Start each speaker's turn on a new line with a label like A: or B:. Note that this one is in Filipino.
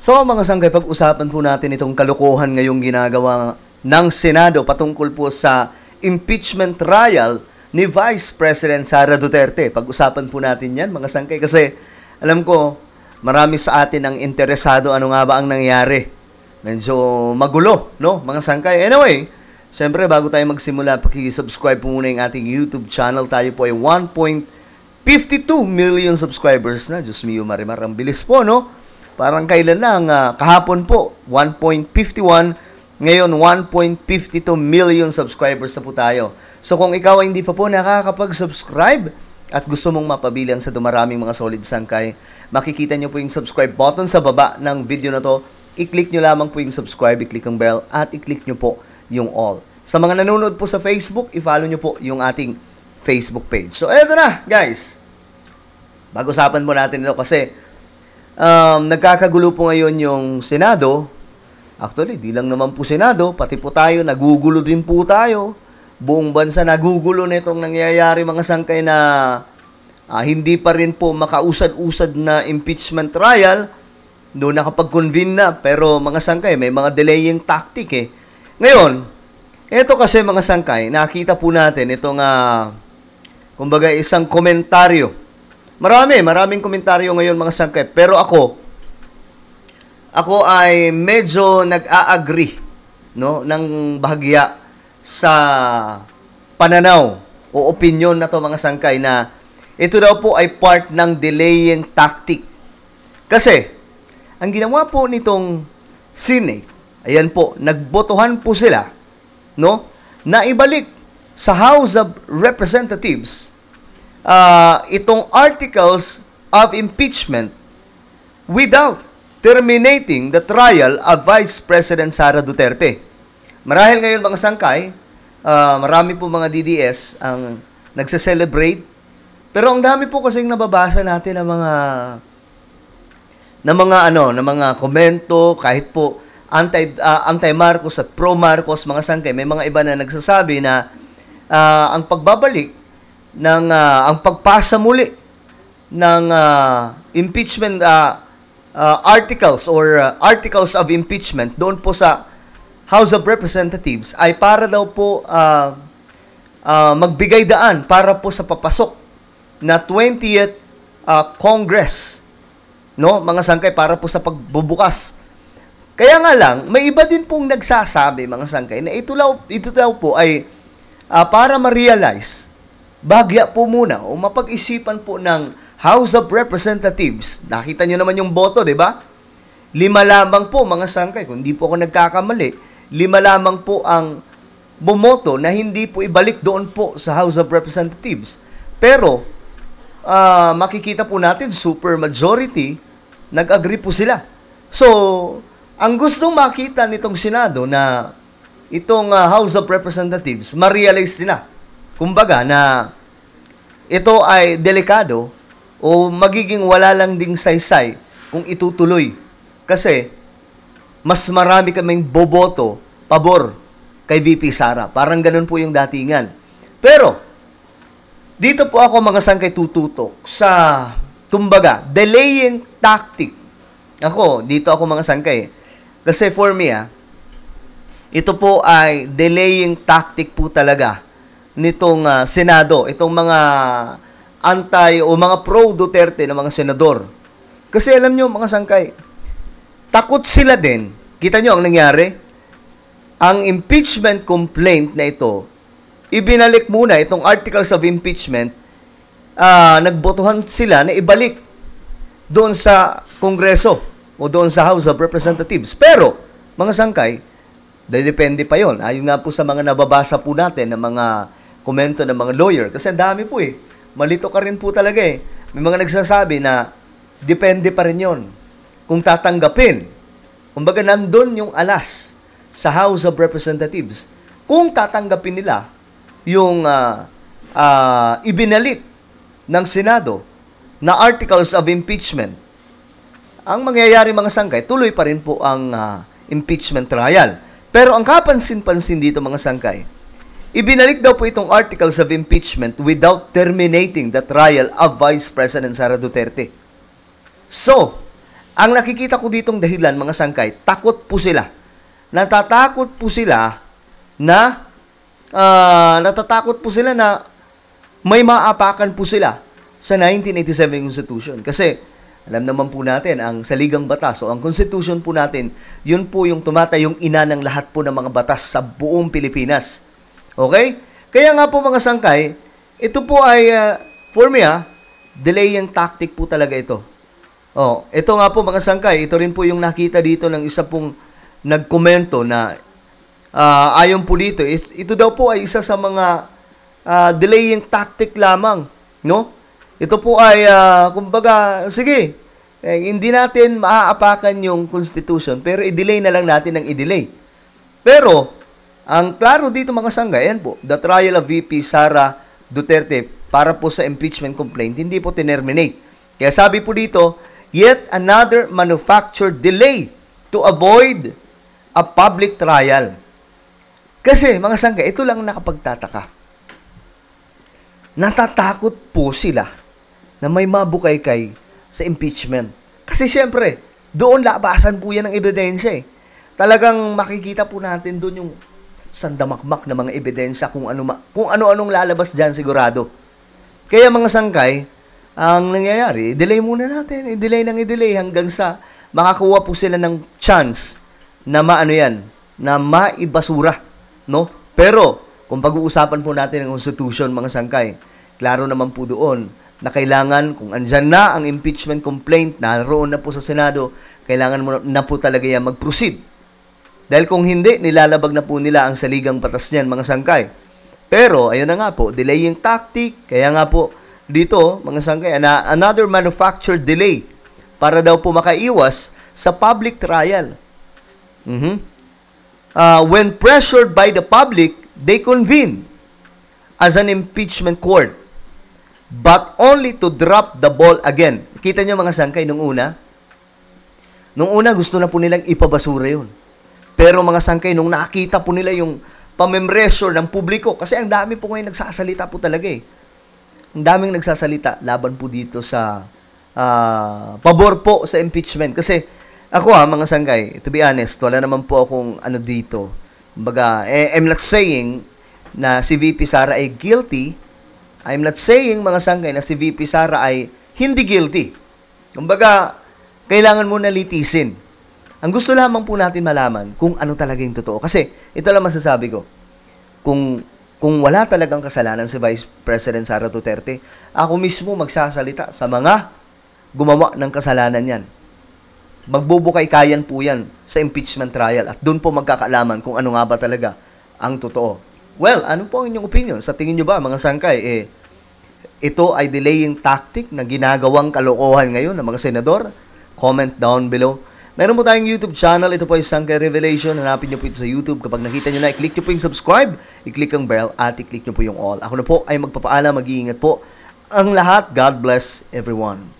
A: So mga sanggay, pag-usapan po natin itong kalokohan ngayong ginagawa ng Senado patungkol po sa impeachment trial ni Vice President Sara Duterte. Pag-usapan po natin yan mga sanggay kasi alam ko marami sa atin ang interesado ano nga ba ang nangyari. Medyo magulo, no mga sanggay. Anyway, syempre bago tayo magsimula, paki-subscribe po muna yung ating YouTube channel. Tayo po ay 1.52 million subscribers na. Diyos mio, marimar, ang bilis po, no? Parang kailan lang, kahapon po, 1.51, ngayon 1.52 million subscribers na po tayo. So kung ikaw ay hindi pa po nakakapag-subscribe at gusto mong mapabilang sa dumaraming mga solid sangkay, makikita nyo po yung subscribe button sa baba ng video na to. I-click nyo lamang po yung subscribe, i-click ang bell, at i-click nyo po yung all. Sa mga nanonood po sa Facebook, i-follow nyo po yung ating Facebook page. So eto na, guys. Pag-usapan po natin ito kasi nagkakagulo po ngayon yung Senado. Actually, di lang naman po Senado, pati po tayo, nagugulo din po tayo. Buong bansa nagugulo nitong nangyayari mga sangkay na hindi pa rin po makausad-usad na impeachment trial. Doon nakapag-convene na, pero mga sangkay, may mga delaying tactic eh. Ngayon, ito kasi mga sangkay, nakita po natin itong, kumbaga isang komentaryo. Maraming komentaryo ngayon mga sangkay. Pero ako ay medyo nag-a-agree, no, ng bahagya sa pananaw o opinion na to mga sangkay na ito daw po ay part ng delaying tactic. Kasi ang ginawa po nitong Senate, ayan po, nagbotohan po sila, no, na ibalik sa House of Representatives itong articles of impeachment without terminating the trial of Vice President Sara Duterte. Marahil ngayon mga sangkay, marami po mga DDS ang nagse-celebrate, pero ang dami po kasing nababasa natin ng mga komento, kahit po anti-Marcos at pro-Marcos mga sangkay. May mga iba na nagsasabi na ang pagbabalik ang pagpasa muli ng impeachment articles or articles of impeachment doon po sa House of Representatives ay para daw po magbigay daan para po sa papasok na 20th Congress, no mga sangkay, para po sa pagbubukas. Kaya nga lang may iba din pong nagsasabi mga sangkay na ito daw po ay para ma-realize bagya po muna o mapag-isipan po ng House of Representatives. Nakita nyo naman yung boto, di ba? 5 lamang po, mga sangkay. Kung hindi po ako nagkakamali, 5 lamang po ang bumoto na hindi po ibalik doon po sa House of Representatives. Pero, makikita po natin, super majority, nag-agree po sila. So, ang gustong makita nitong Senado na itong House of Representatives, ma-realize nila kumbaga na ito ay delikado o magiging wala lang ding saysay kung itutuloy. Kasi mas marami kaming boboto pabor kay VP Sara. Parang ganun po yung datingan. Pero dito po ako mga sangkay tututok sa kumbaga delaying tactic. Dito ako mga sangkay. Kasi for me ito po ay delaying tactic po talaga nitong Senado, itong mga anti o mga pro-Duterte na mga senador. Kasi alam nyo mga sangkay, takot sila din. Kita nyo ang nangyari? Ang impeachment complaint na ito, ibinalik muna itong articles of impeachment, nagbotohan sila na ibalik doon sa Kongreso o doon sa House of Representatives. Pero, mga sangkay, depende pa yon. Ayon nga po sa mga nababasa po natin ng mga komento ng mga lawyer. Kasi ang dami po malito ka rin po talaga May mga nagsasabi na depende pa rin yon kung tatanggapin. Kumbaga nandun yung alas sa House of Representatives. Kung tatanggapin nila yung ibinalik ng Senado na articles of impeachment, ang mangyayari mga sangkay, tuloy pa rin po ang impeachment trial. Pero ang kapansin-pansin dito mga sangkay, ibinalik daw po itong articles of impeachment without terminating the trial of Vice President Sara Duterte. So, Ang nakikita ko ditong dahilan, mga sangkay, takot po sila. Natatakot po sila na may maapakan po sila sa 1987 Constitution. Kasi alam naman po natin, ang saligang batas o ang Constitution po natin, yun po yung tumatayong ina ng lahat po ng mga batas sa buong Pilipinas. Okay? Kaya nga po mga sangkay, ito po ay, for me delaying tactic po talaga ito. Ito nga po mga sangkay, ito rin po yung nakita dito ng isa pong nagkomento na ayon po dito, ito daw po ay isa sa mga delaying tactic lamang, no? Ito po ay, kumbaga, sige, hindi natin maaapakan yung Constitution, pero i-delay na lang natin ng i-delay. Pero, ang klaro dito mga sangkay, yan po, the trial of VP Sara Duterte para po sa impeachment complaint, hindi po tinerminate. Kaya sabi po dito, yet another manufactured delay to avoid a public trial. Kasi, mga sangkay, ito lang nakapagtataka. Natatakot po sila na may mabukay-kay sa impeachment. Kasi, syempre, doon labasan po yan ng ebidensya eh. Talagang makikita po natin doon yung sandamakmak na mga ebidensya kung ano-anong lalabas dyan sigurado. Kaya, mga sangkay, ang nangyayari, i-delay muna natin. I-delay hanggang sa makakuha po sila ng chance na na maibasura, no? Pero, kung pag-uusapan po natin ang Constitution, mga sangkay, klaro naman po doon na kailangan, kung andyan na ang impeachment complaint, naroon na po sa Senado, kailangan mo na po talaga yan mag-proceed. Dahil kung hindi, nilalabag na po nila ang saligang batas niyan, mga sangkay. Pero, ayun na nga po, delaying tactic, kaya nga po, dito, mga sangkay, another manufactured delay para daw po makaiwas sa public trial. When pressured by the public, they convene as an impeachment court, but only to drop the ball again. Kita nyo mga sangkay, nung una gusto na po nilang ipabasura yun. Pero mga sangkay, nung nakita po nila yung pamemresure ng publiko, kasi ang dami po ngayon nagsasalita po talaga eh. Ang daming nagsasalita laban po dito sa pabor po sa impeachment. Kasi ako mga sangkay, to be honest, wala naman po akong dito. Kumbaga, I'm not saying na si VP Sara ay guilty. I'm not saying, mga sangkay, na si VP Sara ay hindi guilty. Kumbaga, kailangan mo na litisin. Ang gusto lamang po natin malaman kung ano talaga yung totoo. Kasi, ito lang masasabi ko. Kung wala talagang kasalanan si Vice President Sara Duterte, ako mismo magsasalita sa mga gumawa ng kasalanan yan. Magbubukay-kayan po yan sa impeachment trial at doon po magkakaalaman kung ano nga ba talaga ang totoo. Well, ano po ang inyong opinion? Sa tingin nyo ba, mga sangkay, ito ay delaying tactic na ginagawang kalokohan ngayon ng mga senador? Comment down below. Meron po tayong YouTube channel. Ito po ay Sangkay Revelation. Hanapin nyo po ito sa YouTube. Kapag nakita nyo na, i-click nyo po yung subscribe, i-click ang bell, at i-click nyo po yung all. Ako na po ay magpapaalam, mag-iingat po ang lahat. God bless everyone.